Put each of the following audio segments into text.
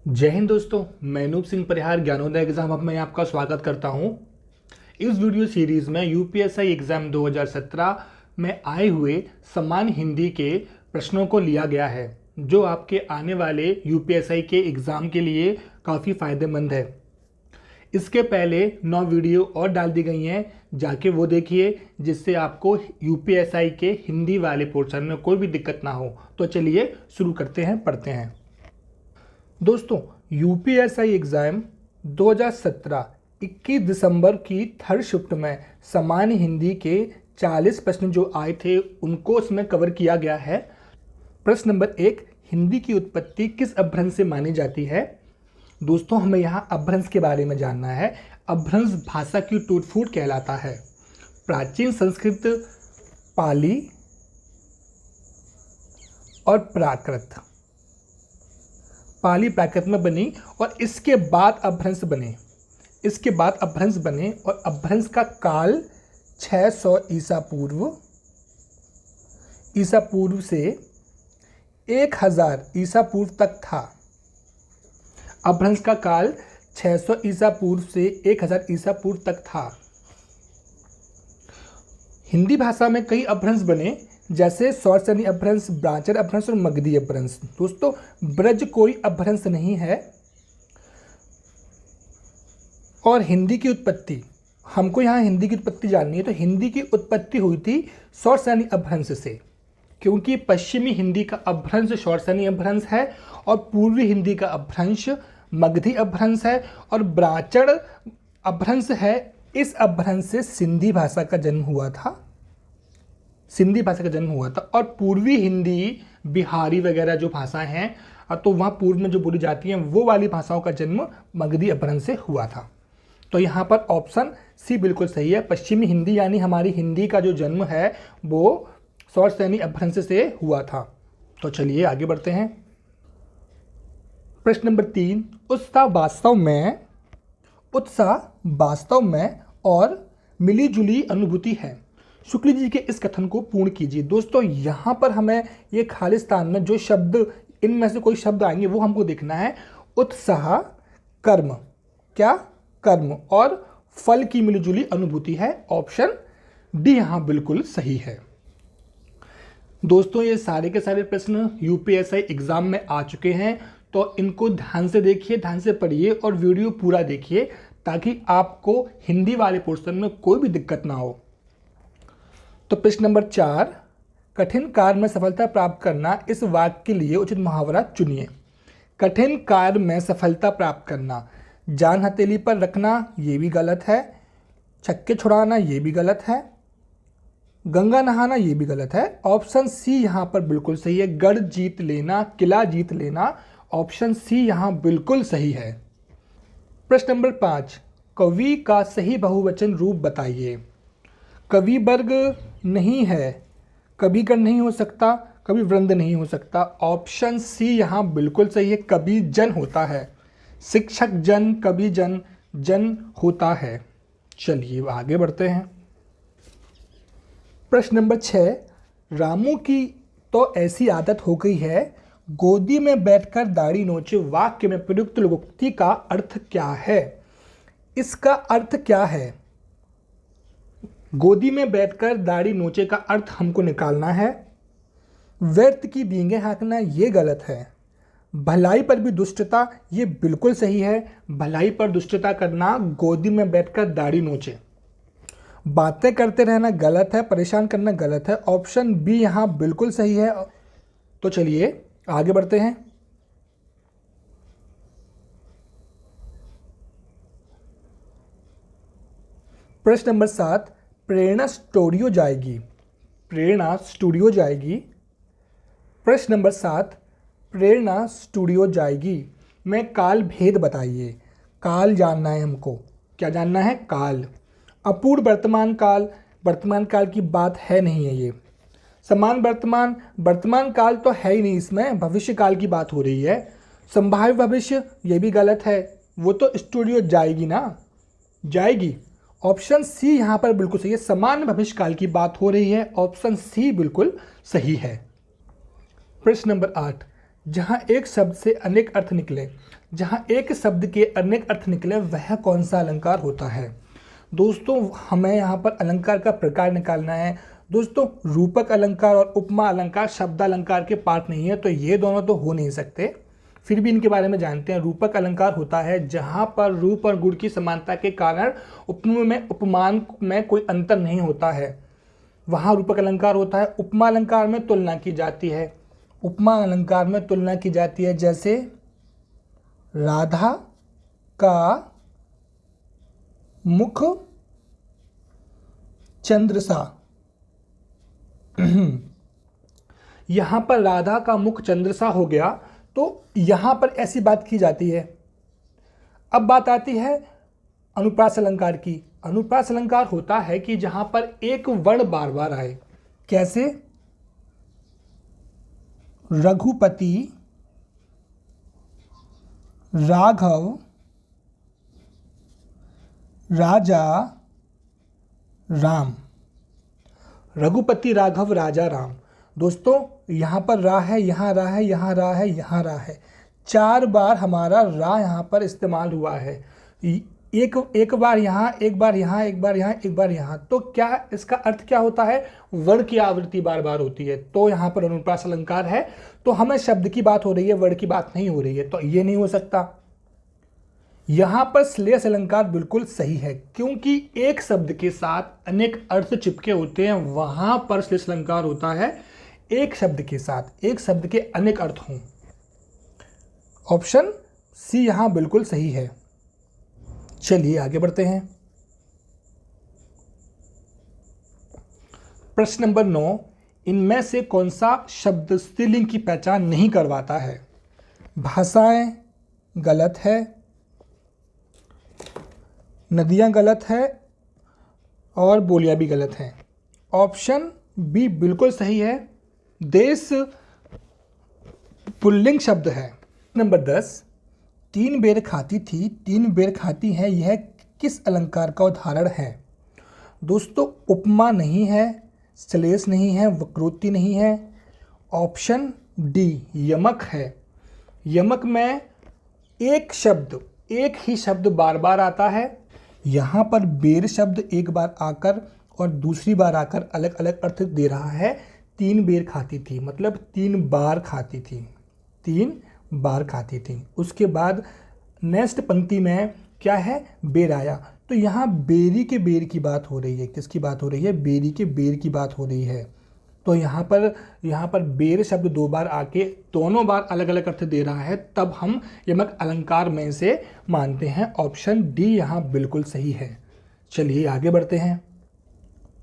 जय हिंद दोस्तों, मैं नूप सिंह परिहार ज्ञानोदय एग्जाम हब में आपका स्वागत करता हूं। इस वीडियो सीरीज में यूपीएसआई एग्जाम 2017 में आए हुए सामान्य हिंदी के प्रश्नों को लिया गया है, जो आपके आने वाले यूपीएसआई के एग्जाम के लिए काफ़ी फायदेमंद है। इसके पहले 9 वीडियो और डाल दी गई हैं, जाके वो देखिए, जिससे आपको यूपीएसआई के हिंदी वाले पोर्शन में कोई भी दिक्कत ना हो। तो चलिए शुरू करते हैं, पढ़ते हैं। दोस्तों, यूपीएसआई एग्ज़ाम 2017 21 दिसंबर की थर्ड शिफ्ट में सामान्य हिंदी के 40 प्रश्न जो आए थे उनको उसमें कवर किया गया है। प्रश्न नंबर 1, हिंदी की उत्पत्ति किस अपभ्रंश से मानी जाती है? दोस्तों, हमें यहाँ अपभ्रंश के बारे में जानना है। अपभ्रंश भाषा की टूट फूट कहलाता है। प्राचीन संस्कृत, पाली और प्राकृत, पाली प्राकृत में बनी और इसके बाद अपभ्रंश बने और अपभ्रंश का काल 600 ईसा पूर्व से 1000 ईसा पूर्व तक था। अपभ्रंश का काल 600 ईसा पूर्व से 1000 ईसा पूर्व तक था। हिंदी भाषा में कई अपभ्रंश बने, जैसे सौरसेनी अपभ्रंश, ब्रांचर अपभ्रंश और मगधी अपभ्रंश। दोस्तों, ब्रज कोई अपभ्रंश नहीं है। और हिंदी की उत्पत्ति, हमको यहाँ हिंदी की उत्पत्ति जाननी है, तो हिंदी की उत्पत्ति हुई थी सौरसेनी अपभ्रंश से, क्योंकि पश्चिमी हिंदी का अपभ्रंश सौरसेनी अपभ्रंश है और पूर्वी हिंदी का अपभ्रंश मगधी अपभ्रंश है और ब्रांचर अपभ्रंश है। इस अपभ्रंश से सिंधी भाषा का जन्म हुआ था और पूर्वी हिंदी, बिहारी वगैरह जो भाषाएं हैं, तो वहाँ पूर्व में जो बोली जाती हैं वो वाली भाषाओं का जन्म मगधी अपभ्रंश से हुआ था। तो यहाँ पर ऑप्शन सी बिल्कुल सही है। पश्चिमी हिंदी यानी हमारी हिंदी का जो जन्म है वो सौरसेनी अपभ्रंश से हुआ था। तो चलिए आगे बढ़ते हैं। प्रश्न नंबर 3, उत्साह वास्तव में और मिली जुली अनुभूति है। शुक्ल जी के इस कथन को पूर्ण कीजिए। दोस्तों, यहाँ पर हमें ये खालिस्तान में जो शब्द, इनमें से कोई शब्द आएंगे वो हमको देखना है। उत्साह, कर्म, क्या? कर्म और फल की मिलीजुली अनुभूति है। ऑप्शन डी यहाँ बिल्कुल सही है। दोस्तों, ये सारे के सारे प्रश्न यूपीएसआई एग्जाम में आ चुके हैं, तो इनको ध्यान से देखिए, ध्यान से पढ़िए और वीडियो पूरा देखिए, ताकि आपको हिंदी वाले पोर्शन में कोई भी दिक्कत ना हो। तो प्रश्न नंबर 4, कठिन कार्य में सफलता प्राप्त करना, इस वाक्य के लिए उचित मुहावरा चुनिए। कठिन कार्य में सफलता प्राप्त करना, जान हथेली पर रखना ये भी गलत है, छक्के छुड़ाना ये भी गलत है, गंगा नहाना ये भी गलत है। ऑप्शन सी यहाँ पर बिल्कुल सही है। गढ़ जीत लेना, किला जीत लेना, ऑप्शन सी यहाँ बिल्कुल सही है। प्रश्न नंबर 5, कवि का सही बहुवचन रूप बताइए। कवि वर्ग नहीं है, कवि गण नहीं हो सकता, कवि वृंद नहीं हो सकता। ऑप्शन सी यहाँ बिल्कुल सही है। कवि जन होता है, शिक्षक जन, कवि जन, जन होता है। चलिए आगे बढ़ते हैं। प्रश्न नंबर 6, रामू की तो ऐसी आदत हो गई है, गोदी में बैठकर दाढ़ी नोचे वाक्य में प्रयुक्त लोकोक्ति का अर्थ क्या है? इसका अर्थ क्या है? गोदी में बैठकर दाढ़ी नोचे का अर्थ हमको निकालना है। व्यर्थ की बींगे हाँकना ये गलत है। भलाई पर भी दुष्टता ये बिल्कुल सही है। भलाई पर दुष्टता करना, गोदी में बैठकर दाढ़ी नोचे। बातें करते रहना गलत है, परेशान करना गलत है। ऑप्शन बी यहाँ बिल्कुल सही है। तो चलिए आगे बढ़ते हैं। प्रश्न नंबर 7, प्रेरणा स्टूडियो जाएगी। प्रश्न नंबर 7, प्रेरणा स्टूडियो जाएगी में काल भेद बताइए। काल जानना है हमको। क्या जानना है? काल। अपूर्ण वर्तमान काल की बात है नहीं है ये। समान वर्तमान काल तो है ही नहीं, इसमें भविष्य काल की बात हो रही है। संभाव्य भविष्य ये भी गलत है, वो तो स्टूडियो जाएगी ना, जाएगी। ऑप्शन सी यहाँ पर बिल्कुल सही है। समान भविष्य काल की बात हो रही है। ऑप्शन सी बिल्कुल सही है। प्रश्न नंबर 8, जहाँ एक शब्द से अनेक अर्थ निकले, जहाँ एक शब्द के अनेक अर्थ निकले वह कौन सा अलंकार होता है। दोस्तों हमें यहाँ पर अलंकार का प्रकार निकालना है। दोस्तों रूपक अलंकार और उपमा अलंकार शब्द अलंकार के पार्ट नहीं है, तो ये दोनों तो हो नहीं सकते। फिर भी इनके बारे में जानते हैं। रूपक अलंकार होता है जहाँ पर रूप और गुण की समानता के कारण उपमा में उपमान में कोई अंतर नहीं होता है, वहाँ रूपक अलंकार होता है। उपमा अलंकार में तुलना की जाती है, उपमा अलंकार में तुलना की जाती है, जैसे राधा का मुख चंद्रसा। यहाँ पर राधा का मुख चंद्रसा हो गया, तो यहाँ पर ऐसी बात की जाती है। अब बात आती है अनुप्रास अलंकार की। अनुप्रास अलंकार होता है कि जहाँ पर एक वर्ण बार बार आए, कैसे रघुपति, राघव, राजा, राम। रघुपति, राघव, राजा, राम। दोस्तों यहाँ पर रा है, यहाँ रा है, यहाँ रा है, यहाँ रा है, 4 बार हमारा रा यहाँ पर इस्तेमाल हुआ है। एक बार यहाँ, एक बार यहाँ, एक बार यहाँ, एक बार यहाँ। तो क्या इसका अर्थ क्या होता है, वर्ण की आवृत्ति बार बार होती है, तो यहाँ पर अनुप्रास अलंकार है। तो हमें शब्द की बात हो रही है, वर्ण की बात नहीं हो रही है, तो ये नहीं हो सकता। यहाँ पर श्लेष अलंकार बिल्कुल सही है, क्योंकि एक शब्द के साथ अनेक अर्थ चिपके होते हैं, वहां पर श्लेष अलंकार होता है। एक शब्द के साथ एक शब्द के अनेक अर्थ हों। ऑप्शन सी यहाँ बिल्कुल सही है। चलिए आगे बढ़ते हैं। प्रश्न नंबर 9, इनमें से कौन सा शब्द स्त्रीलिंग की पहचान नहीं करवाता है। भाषाएं गलत है, नदियां गलत है और बोलियां भी गलत हैं। ऑप्शन बी बिल्कुल सही है, देश पुल्लिंग शब्द है। नंबर 10, 3 बेर खाती थी 3 बेर खाती है, यह किस अलंकार का उदाहरण है। दोस्तों उपमा नहीं है, श्लेष नहीं है, वक्रोक्ति नहीं है। ऑप्शन डी यमक है। यमक में एक ही शब्द बार बार आता है। यहाँ पर बेर शब्द एक बार आकर और दूसरी बार आकर अलग अलग अर्थ दे रहा है। 3 बेर खाती थी मतलब 3 बार खाती थी, 3 बार खाती थी। उसके बाद नेक्स्ट पंक्ति में क्या है, बेर आया, तो यहाँ बेरी के बेर की बात हो रही है। किसकी बात हो रही है, बेरी के बेर की बात हो रही है। तो यहाँ पर बेर शब्द 2 बार आके दोनों बार अलग अलग अर्थ दे रहा है, तब हम यमक अलंकार में से मानते हैं। ऑप्शन डी यहाँ बिल्कुल सही है। चलिए आगे बढ़ते हैं।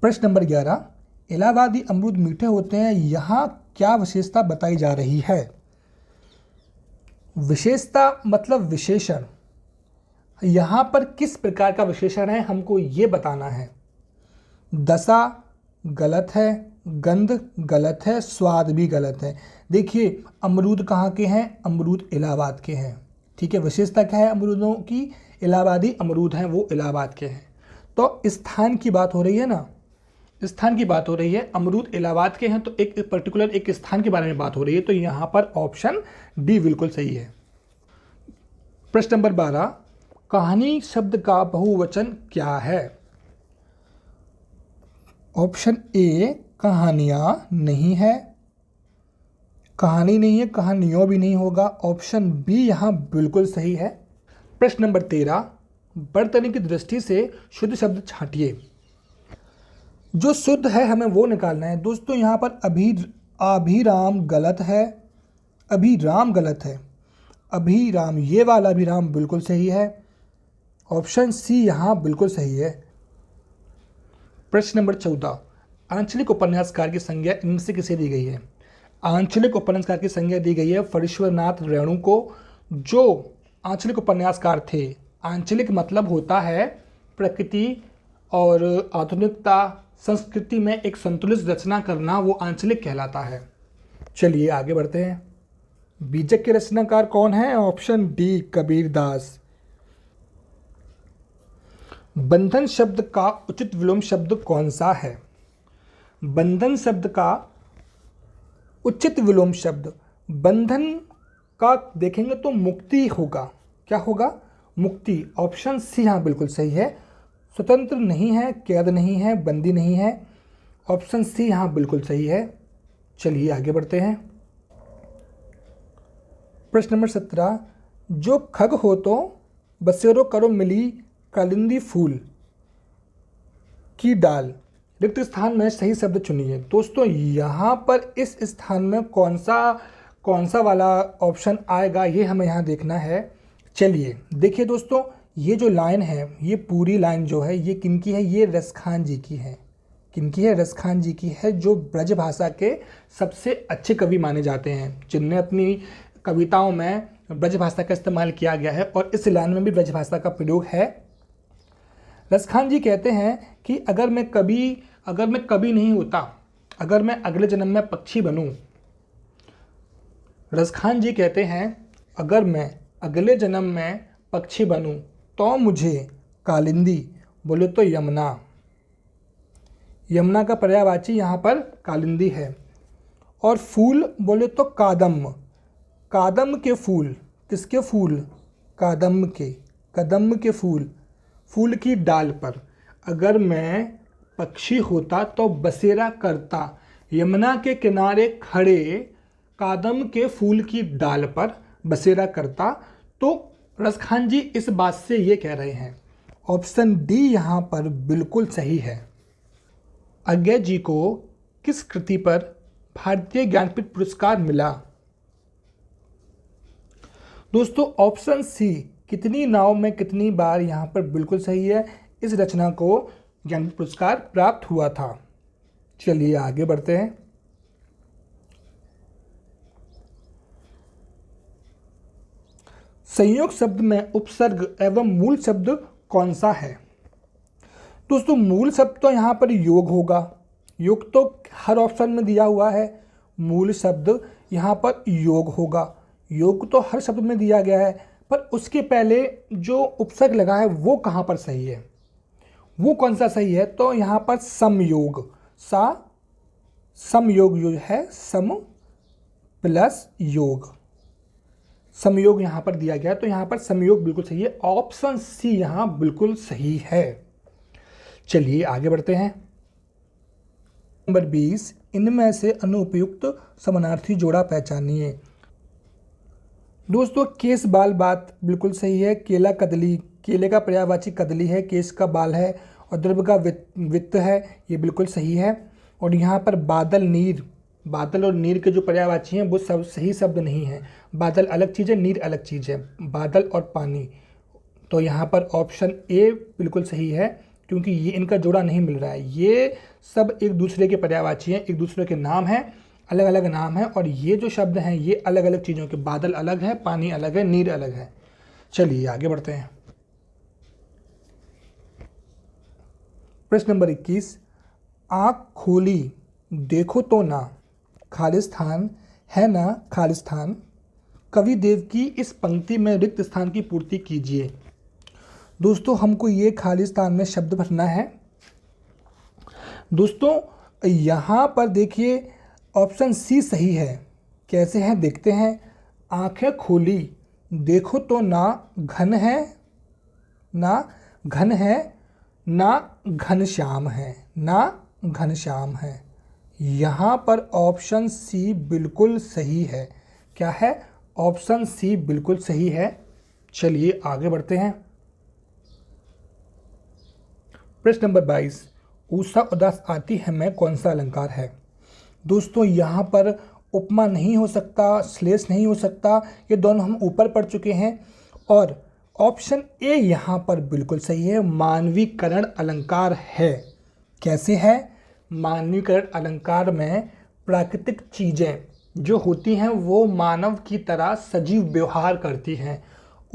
प्रश्न नंबर 11, इलाहाबादी अमरूद मीठे होते हैं, यहाँ क्या विशेषता बताई जा रही है। विशेषता मतलब विशेषण। यहाँ पर किस प्रकार का विशेषण है हमको ये बताना है। दशा गलत है, गंध गलत है, स्वाद भी गलत है। देखिए अमरूद कहाँ के हैं, अमरूद इलाहाबाद के हैं। ठीक है, विशेषता क्या है अमरूदों की, इलाहाबादी अमरूद हैं, वो इलाहाबाद के हैं। तो स्थान की बात हो रही है ना, स्थान की बात हो रही है, अमरूद इलाहाबाद के हैं, तो एक पर्टिकुलर एक स्थान के बारे में बात हो रही है। तो यहाँ पर ऑप्शन डी बिल्कुल सही है। प्रश्न नंबर 12, कहानी शब्द का बहुवचन क्या है। ऑप्शन ए कहानियाँ नहीं है, कहानी नहीं है, कहानियों भी नहीं होगा। ऑप्शन बी यहाँ बिल्कुल सही है। प्रश्न नंबर 13, बर्तनी की दृष्टि से शुद्ध शब्द छांटिए। जो शुद्ध है हमें वो निकालना है। दोस्तों यहाँ पर अभिराम गलत है, अभिराम गलत है, अभिराम ये वाला अभिराम बिल्कुल सही है। ऑप्शन सी यहाँ बिल्कुल सही है। प्रश्न नंबर 14, आंचलिक उपन्यासकार की संज्ञा इनमें से किसे दी गई है। आंचलिक उपन्यासकार की संज्ञा दी गई है फणीश्वरनाथ रेणु को, जो आंचलिक उपन्यासकार थे। आंचलिक मतलब होता है प्रकृति और आधुनिकता संस्कृति में एक संतुलित रचना करना, वो आंचलिक कहलाता है। चलिए आगे बढ़ते हैं। बीजक के रचनाकार कौन है। Option D Kabirdas. बंधन शब्द का उचित विलोम शब्द कौन सा है। बंधन शब्द का उचित विलोम शब्द, बंधन का देखेंगे तो मुक्ति होगा। क्या होगा? मुक्ति। ऑप्शन सी यहाँ बिल्कुल सही है। स्वतंत्र नहीं है, कैद नहीं है, बंदी नहीं है। ऑप्शन सी यहाँ बिल्कुल सही है। चलिए आगे बढ़ते हैं। प्रश्न नंबर 17, जो खग हो तो बसेरो करो मिली कालिंदी फूल की डाल, रिक्त स्थान में सही शब्द चुनिए। दोस्तों यहाँ पर इस स्थान में कौन सा वाला ऑप्शन आएगा ये हमें यहाँ देखना है। चलिए देखिए दोस्तों, ये जो लाइन है, ये पूरी लाइन जो है ये किनकी है? ये रसखान जी की है। किनकी है? रसखान जी की है, जो ब्रज भाषा के सबसे अच्छे कवि माने जाते हैं, जिनने अपनी कविताओं में ब्रज भाषा का इस्तेमाल किया गया है और इस लाइन में भी ब्रज भाषा का प्रयोग है। रसखान जी कहते हैं कि अगर मैं कवि नहीं होता, अगर मैं अगले जन्म में पक्षी बनूं, रसखान जी कहते हैं अगर मैं अगले जन्म में पक्षी बनूं तो मुझे कालिंदी, बोले तो यमुना, यमुना का पर्यायवाची यहाँ पर कालिंदी है, और फूल बोले तो कादम्ब, कादम्ब के फूल। किसके फूल? कादम्ब के, कदम्ब के फूल, फूल की डाल पर अगर मैं पक्षी होता तो बसेरा करता यमुना के किनारे खड़े कादम्ब के फूल की डाल पर बसेरा करता। तो रसखान जी इस बात से ये कह रहे हैं। ऑप्शन डी यहाँ पर बिल्कुल सही है। अज्ञा जी को किस कृति पर भारतीय ज्ञानपीठ पुरस्कार मिला? दोस्तों ऑप्शन सी, कितनी नाव में कितनी बार, यहाँ पर बिल्कुल सही है। इस रचना को ज्ञानपीठ पुरस्कार प्राप्त हुआ था। चलिए आगे बढ़ते हैं। संयोग शब्द में उपसर्ग एवं मूल शब्द कौन सा है? दोस्तों मूल शब्द तो यहाँ पर योग होगा। योग तो हर ऑप्शन में दिया हुआ है। मूल शब्द यहाँ पर योग होगा। योग तो हर शब्द में दिया गया है, पर उसके पहले जो उपसर्ग लगा है वो कहाँ पर सही है? वो कौन सा सही है? तो यहाँ पर समयोग, समयोग योग है, सम प्लस योग, समयोग यहाँ पर दिया गया है, तो यहाँ पर समयोग बिल्कुल सही है। ऑप्शन सी यहाँ बिल्कुल सही है। चलिए आगे बढ़ते हैं। नंबर 20, इनमें से अनुपयुक्त समानार्थी जोड़ा पहचानिए। दोस्तों केस बाल बात बिल्कुल सही है। केला कदली, केले का पर्यायवाची कदली है, केस का बाल है, और द्रव्य का वित्त है, ये बिल्कुल सही है। और यहाँ पर बादल नीर, बादल और नीर के जो पर्यायवाची हैं वो सब सही शब्द नहीं है। बादल अलग चीज़ है, नीर अलग चीज़ है, बादल और पानी। तो यहाँ पर ऑप्शन ए बिल्कुल सही है, क्योंकि ये इनका जोड़ा नहीं मिल रहा है। ये सब एक दूसरे के पर्यायवाची हैं, एक दूसरे के नाम हैं, अलग अलग नाम है, और ये जो शब्द हैं ये अलग अलग चीज़ों के, बादल अलग है, पानी अलग है, नीर अलग है। चलिए आगे बढ़ते हैं। प्रश्न नंबर 21, आँख खोली देखो तो ना खालिस्तान है ना खालिस्तान, कवि देव की इस पंक्ति में रिक्त स्थान की पूर्ति कीजिए। दोस्तों हमको ये खालिस्तान में शब्द भरना है। दोस्तों यहाँ पर देखिए ऑप्शन सी सही है। कैसे है देखते हैं। आंखें खोली देखो तो ना घन है, ना घन है, ना घनश्याम है, ना घनश्याम है। यहाँ पर ऑप्शन सी बिल्कुल सही है। क्या है? ऑप्शन सी बिल्कुल सही है। चलिए आगे बढ़ते हैं। प्रश्न नंबर 22, ऊषा उदास आती है में कौन सा अलंकार है? दोस्तों यहाँ पर उपमा नहीं हो सकता, श्लेष नहीं हो सकता, ये दोनों हम ऊपर पढ़ चुके हैं। और ऑप्शन ए यहाँ पर बिल्कुल सही है, मानवीकरण अलंकार है। कैसे है? मानवीकरण अलंकार में प्राकृतिक चीज़ें जो होती हैं वो मानव की तरह सजीव व्यवहार करती हैं।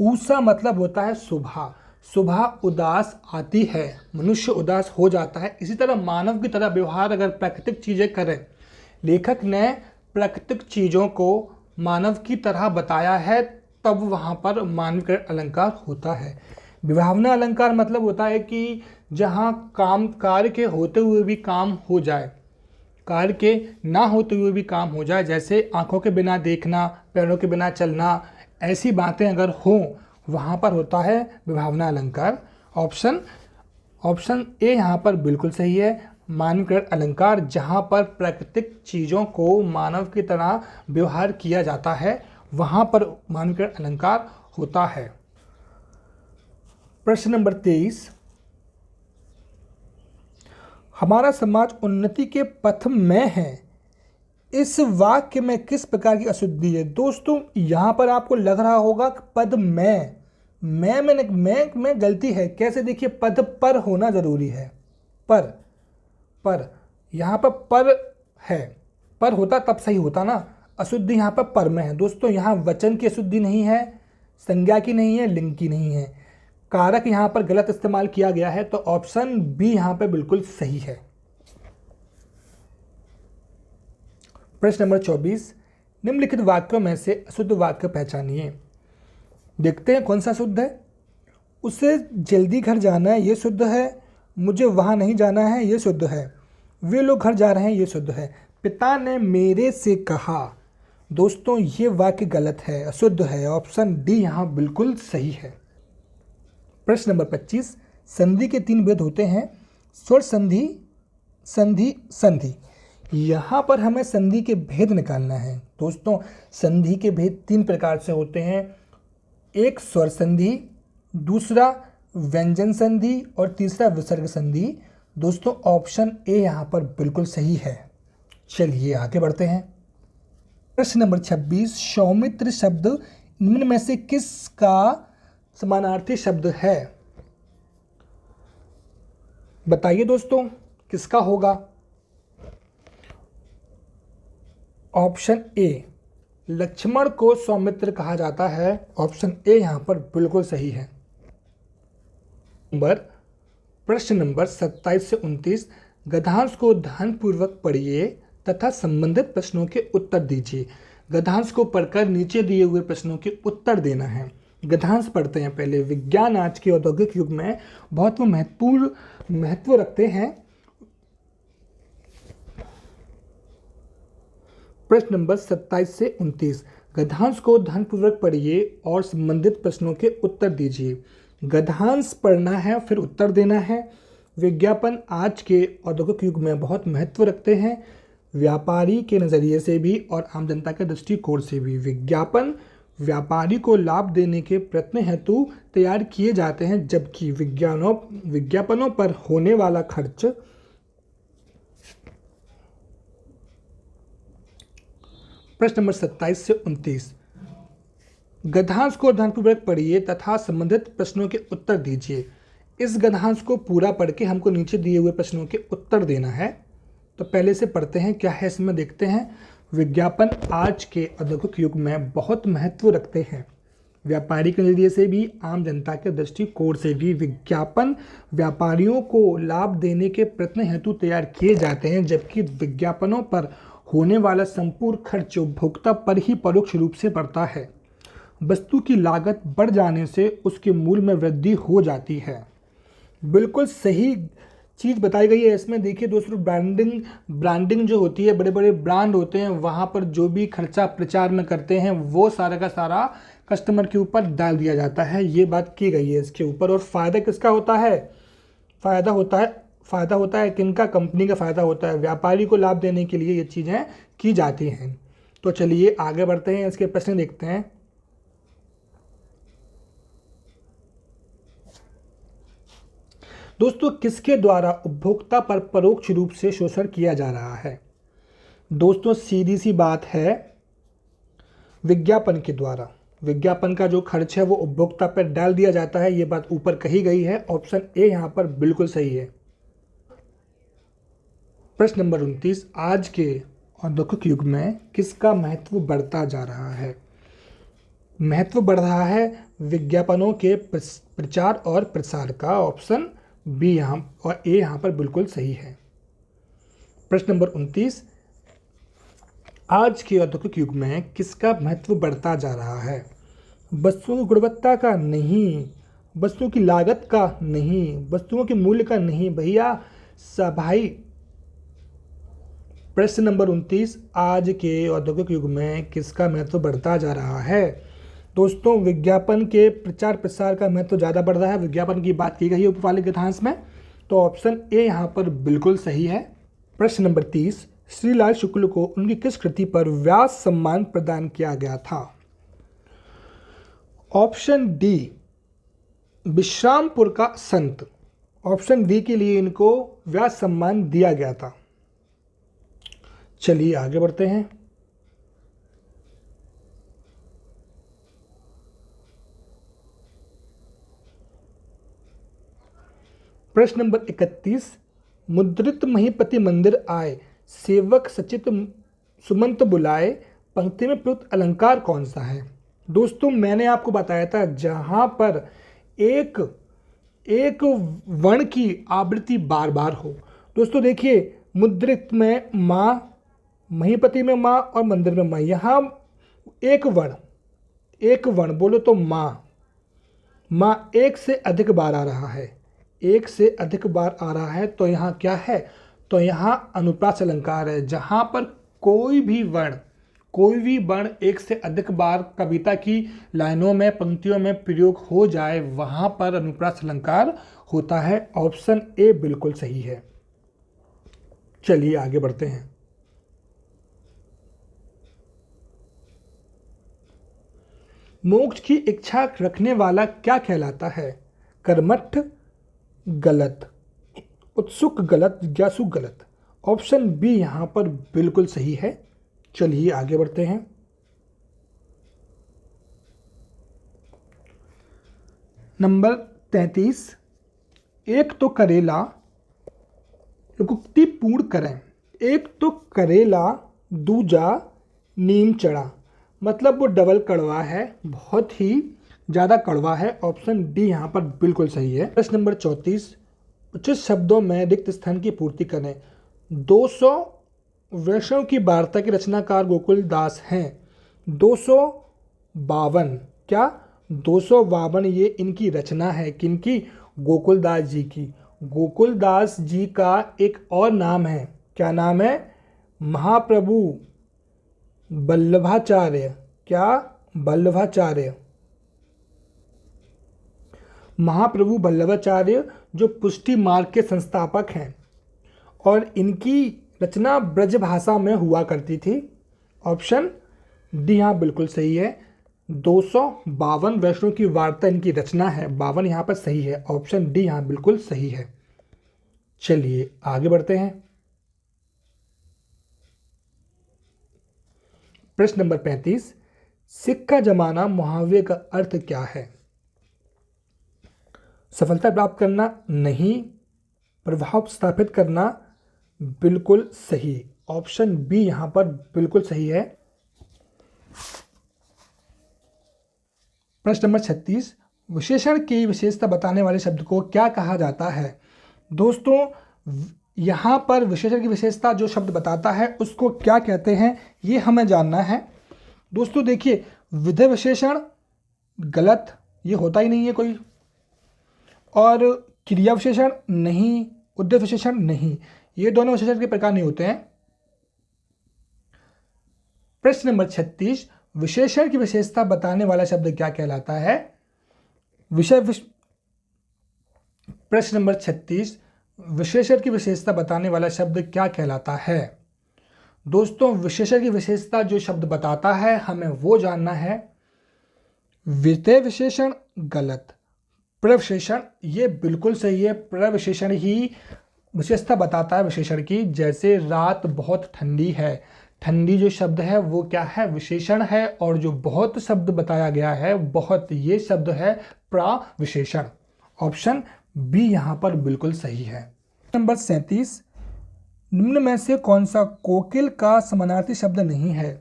ऊषा मतलब होता है सुबह, सुबह उदास आती है, मनुष्य उदास हो जाता है। इसी तरह मानव की तरह व्यवहार अगर प्राकृतिक चीज़ें करें, लेखक ने प्राकृतिक चीज़ों को मानव की तरह बताया है, तब वहाँ पर मानवीकरण अलंकार होता है। विभावना अलंकार मतलब होता है कि जहाँ काम कार्य के होते हुए भी काम हो जाए, कार्य के ना होते हुए भी काम हो जाए, जैसे आंखों के बिना देखना, पैरों के बिना चलना, ऐसी बातें अगर हों वहाँ पर होता है विभावना अलंकार। ऑप्शन ए यहाँ पर बिल्कुल सही है। मानवकरण अलंकार जहाँ पर प्राकृतिक चीज़ों को मानव की तरह व्यवहार किया जाता है वहाँ पर मानवकरण अलंकार होता है। प्रश्न नंबर 23, हमारा समाज उन्नति के पथ में है, इस वाक्य में किस प्रकार की अशुद्धि है। दोस्तों यहाँ पर आपको लग रहा होगा कि पद में गलती है। कैसे? देखिए, पद पर होना जरूरी है। पर यहाँ पर है, पर होता तब सही होता ना। अशुद्धि यहाँ पर में है। दोस्तों यहाँ वचन की अशुद्धि नहीं है, संज्ञा की नहीं है, लिंग की नहीं है, कारक यहाँ पर गलत इस्तेमाल किया गया है। तो ऑप्शन बी यहाँ पर बिल्कुल सही है। प्रश्न नंबर 24, निम्नलिखित वाक्यों में से अशुद्ध वाक्य पहचानिए। देखते हैं कौन सा शुद्ध है। उसे जल्दी घर जाना है, ये शुद्ध है। मुझे वहाँ नहीं जाना है, ये शुद्ध है। वे लोग घर जा रहे हैं, ये शुद्ध है। पिता ने मेरे से कहा। दोस्तों ये वाक्य गलत है, अशुद्ध है। ऑप्शन डी यहाँ बिल्कुल सही है। प्रश्न नंबर 25, संधि के 3 भेद होते हैं, स्वर संधि, संधि, संधि। यहाँ पर हमें संधि के भेद निकालना है। दोस्तों संधि के भेद 3 प्रकार से होते हैं, एक स्वर संधि, दूसरा व्यंजन संधि और तीसरा विसर्ग संधि। दोस्तों ऑप्शन ए यहाँ पर बिल्कुल सही है। चलिए आगे बढ़ते हैं। प्रश्न नंबर 26, सौमित्र शब्द निम्न में से किसका समानार्थी शब्द है? बताइए दोस्तों किसका होगा। ऑप्शन ए, लक्ष्मण को सौमित्र कहा जाता है। ऑप्शन ए यहाँ पर बिल्कुल सही है। प्रश्न नंबर 27 से 29, गद्यांश को ध्यानपूर्वक पढ़िए तथा संबंधित प्रश्नों के उत्तर दीजिए। गद्यांश को पढ़कर नीचे दिए हुए प्रश्नों के उत्तर देना है। गद्यांश पढ़ते हैं पहले। विज्ञान आज के औद्योगिक युग में बहुत महत्व रखते हैं। प्रश्न नंबर 27 से 29, गद्यांश को ध्यानपूर्वक पढ़िए और संबंधित प्रश्नों के उत्तर दीजिए। गद्यांश पढ़ना है फिर उत्तर देना है। विज्ञापन आज के औद्योगिक युग में बहुत महत्व रखते हैं, व्यापारी के नज़रिए से भी और आम जनता के दृष्टिकोण से भी। विज्ञापन व्यापारी को लाभ देने के प्रयत्न हेतु तैयार किए जाते हैं, जबकि विज्ञापनों पर होने वाला खर्च प्रश्न नंबर 27 से 29, गद्यांश को ध्यानपूर्वक पढ़िए तथा संबंधित प्रश्नों के उत्तर दीजिए। इस गद्यांश को पूरा पढ़ के हमको नीचे दिए हुए प्रश्नों के उत्तर देना है। तो पहले से पढ़ते हैं क्या है इसमें, देखते हैं। विज्ञापन आज के औद्योगिक युग में बहुत महत्व रखते हैं, व्यापारी के नजरिए से भी आम जनता के दृष्टिकोण से भी। विज्ञापन व्यापारियों को लाभ देने के प्रयत्न हेतु तैयार किए जाते हैं, जबकि विज्ञापनों पर होने वाला संपूर्ण खर्च उपभोक्ता पर ही परोक्ष रूप से पड़ता है। वस्तु की लागत बढ़ जाने से उसके मूल्य में वृद्धि हो जाती है। बिल्कुल सही चीज़ बताई गई है इसमें। देखिए दोस्तों, ब्रांडिंग जो होती है, बड़े बड़े ब्रांड होते हैं, वहाँ पर जो भी खर्चा प्रचार में करते हैं वो सारा का सारा कस्टमर के ऊपर डाल दिया जाता है। ये बात की गई है इसके ऊपर। और फ़ायदा किसका होता है? फ़ायदा होता है किनका? कंपनी का फ़ायदा होता है। व्यापारी को लाभ देने के लिए ये चीज़ें की जाती हैं। तो चलिए आगे बढ़ते हैं, इसके प्रश्न देखते हैं। दोस्तों किसके द्वारा उपभोक्ता पर परोक्ष रूप से शोषण किया जा रहा है? दोस्तों सीधी सी बात है, विज्ञापन के द्वारा। विज्ञापन का जो खर्च है वो उपभोक्ता पर डाल दिया जाता है, ये बात ऊपर कही गई है। ऑप्शन ए यहाँ पर बिल्कुल सही है। प्रश्न नंबर 29, आज के औद्योगिक युग में किसका महत्व बढ़ता जा रहा है? महत्व बढ़ रहा है विज्ञापनों के प्रचार और प्रसार का। ऑप्शन बी यहाँ और ए यहाँ पर बिल्कुल सही है। प्रश्न नंबर 29, आज के औद्योगिक युग में किसका महत्व बढ़ता जा रहा है? वस्तुओं की गुणवत्ता का नहीं, वस्तुओं की लागत का नहीं, वस्तुओं के मूल्य का नहीं। भैया भाई प्रश्न नंबर 29, आज के औद्योगिक युग में किसका महत्व बढ़ता जा रहा है? दोस्तों, विज्ञापन के प्रचार प्रसार का महत्व ज़्यादा बढ़ रहा है। विज्ञापन की बात की गई है उपवाले गद्यांश में, तो ऑप्शन ए यहाँ पर बिल्कुल सही है। प्रश्न नंबर 30, श्रीलाल शुक्ल को उनकी किस कृति पर व्यास सम्मान प्रदान किया गया था? ऑप्शन डी, विश्रामपुर का संत। ऑप्शन बी के लिए इनको व्यास सम्मान दिया गया था। चलिए आगे बढ़ते हैं। प्रश्न नंबर 31, मुद्रित महीपति मंदिर आए, सेवक सचित सुमंत बुलाए, पंक्ति में प्रयुक्त अलंकार कौन सा है? दोस्तों, मैंने आपको बताया था जहां पर एक वर्ण की आवृत्ति बार बार हो। दोस्तों देखिए, मुद्रित में माँ, महीपति में माँ और मंदिर में माँ, यहाँ एक वर्ण बोलो तो माँ एक से अधिक बार आ रहा है, एक से अधिक बार आ रहा है, तो यहाँ क्या है? तो यहाँ अनुप्रास अलंकार है। जहाँ पर कोई भी वर्ण एक से अधिक बार कविता की लाइनों में, पंक्तियों में प्रयोग हो जाए, वहाँ पर अनुप्रास अलंकार होता है। ऑप्शन ए बिल्कुल सही है। चलिए आगे बढ़ते हैं। मोक्ष की इच्छा रखने वाला क्या कहलाता है? कर्मठ गलत, उत्सुक गलत, जिज्ञासु गलत। ऑप्शन बी यहाँ पर बिल्कुल सही है। चलिए आगे बढ़ते हैं। नंबर 33, एक तो करेला, उक्ति पूर्ण करें। एक तो करेला, दूजा नीम चढ़ा। मतलब वो डबल कड़वा है, बहुत ही ज़्यादा कड़वा है। ऑप्शन डी यहाँ पर बिल्कुल सही है। प्रश्न नंबर 34, उचित शब्दों में रिक्त स्थान की पूर्ति करें। 200 वैष्णव की वार्ता के रचनाकार गोकुल दास हैं। 252, क्या 252 ये इनकी रचना है? किनकी? गोकुल दास जी की। गोकुल दास जी का एक और नाम है, क्या नाम है? महाप्रभु वल्लभाचार्य। क्या? वल्लभाचार्य। महाप्रभु वल्लभाचार्य जो पुष्टि मार्ग के संस्थापक हैं, और इनकी रचना ब्रज भाषा में हुआ करती थी। ऑप्शन डी यहाँ बिल्कुल सही है। 252 वैष्णव की वार्ता इनकी रचना है। 52 यहाँ पर सही है। ऑप्शन डी यहाँ बिल्कुल सही है। चलिए आगे बढ़ते हैं। प्रश्न नंबर 35, सिक्का जमाना मुहावरे का अर्थ क्या है? सफलता प्राप्त करना नहीं, प्रभाव स्थापित करना। बिल्कुल सही। ऑप्शन बी यहां पर बिल्कुल सही है। प्रश्न नंबर 36, विशेषण की विशेषता बताने वाले शब्द को क्या कहा जाता है? दोस्तों, यहाँ पर विशेषण की विशेषता जो शब्द बताता है उसको क्या कहते हैं, ये हमें जानना है। दोस्तों देखिए, विधेय विशेषण गलत, ये होता ही नहीं है कोई। और क्रिया विशेषण नहीं, उद्देश्य विशेषण नहीं, ये दोनों विशेषण के प्रकार नहीं होते हैं। प्रश्न नंबर 36, विशेषण की विशेषता बताने वाला शब्द क्या कहलाता है? प्रश्न नंबर 36, विशेषण की विशेषता बताने वाला शब्द क्या कहलाता है? दोस्तों, विशेषण की विशेषता जो शब्द बताता है हमें वो जानना है। विधेय विशेषण गलत, प्रविशेषण ये बिल्कुल सही है। प्रविशेषण ही विशेषता बताता है विशेषण की। जैसे रात बहुत ठंडी है, ठंडी जो शब्द है वो क्या है? विशेषण है। और जो बहुत शब्द बताया गया है, बहुत, ये शब्द है प्रविशेषण। ऑप्शन बी यहाँ पर बिल्कुल सही है। नंबर 37, निम्न में से कौन सा कोकिल का समानार्थी शब्द नहीं है?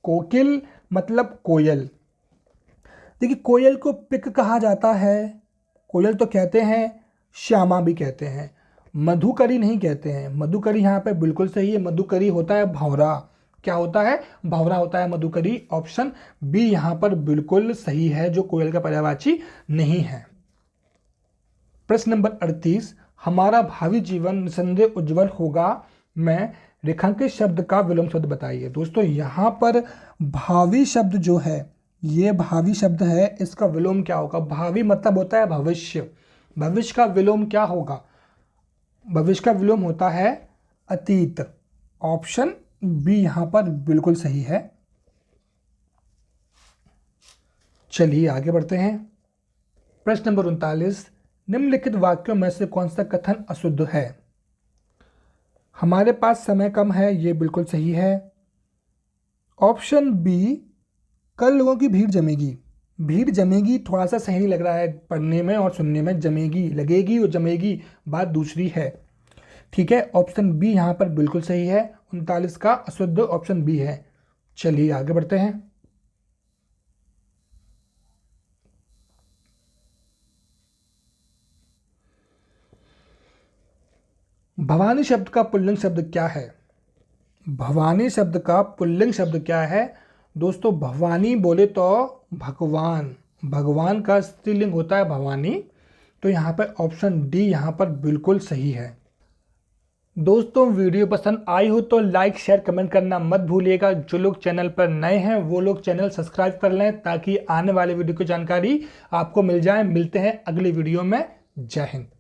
कोकिल मतलब कोयल। देखिए, कोयल को पिक कहा जाता है, कोयल तो कहते हैं, श्यामा भी कहते हैं, मधुकरी नहीं कहते हैं। मधुकरी यहाँ पे बिल्कुल सही है। मधुकरी होता है भंवरा। क्या होता है? भंवरा होता है मधुकरी। ऑप्शन बी यहाँ पर बिल्कुल सही है, जो कोयल का पर्यायवाची नहीं है। प्रश्न नंबर 38, हमारा भावी जीवन निसंदेह उज्जवल होगा में रेखांकित शब्द का विलोम शब्द बताइए। दोस्तों यहाँ पर भावी शब्द जो है, ये भावी शब्द है, इसका विलोम क्या होगा? भावी मतलब होता है भविष्य। भविष्य का विलोम क्या होगा? भविष्य का विलोम होता है अतीत। ऑप्शन बी यहाँ पर बिल्कुल सही है। चलिए आगे बढ़ते हैं। प्रश्न नंबर 39, निम्नलिखित वाक्यों में से कौन सा कथन अशुद्ध है? हमारे पास समय कम है, ये बिल्कुल सही है। ऑप्शन बी, कल लोगों की भीड़ जमेगी। भीड़ जमेगी थोड़ा सा सही नहीं लग रहा है पढ़ने में और सुनने में। जमेगी, लगेगी और जमेगी बात दूसरी है। ठीक है, ऑप्शन बी यहाँ पर बिल्कुल सही है। 39 का अशुद्ध ऑप्शन बी है। चलिए आगे बढ़ते हैं। भवानी शब्द का पुल्लिंग शब्द क्या है? भवानी शब्द का पुल्लिंग शब्द क्या है? दोस्तों भवानी बोले तो भगवान, भगवान का स्त्रीलिंग होता है भवानी। तो यहाँ पर ऑप्शन डी यहाँ पर बिल्कुल सही है। दोस्तों वीडियो पसंद आई हो तो लाइक शेयर कमेंट करना मत भूलिएगा। जो लोग चैनल पर नए हैं वो लोग चैनल सब्सक्राइब कर लें ताकि आने वाले वीडियो की जानकारी आपको मिल जाए। मिलते हैं अगली वीडियो में। जय हिंद।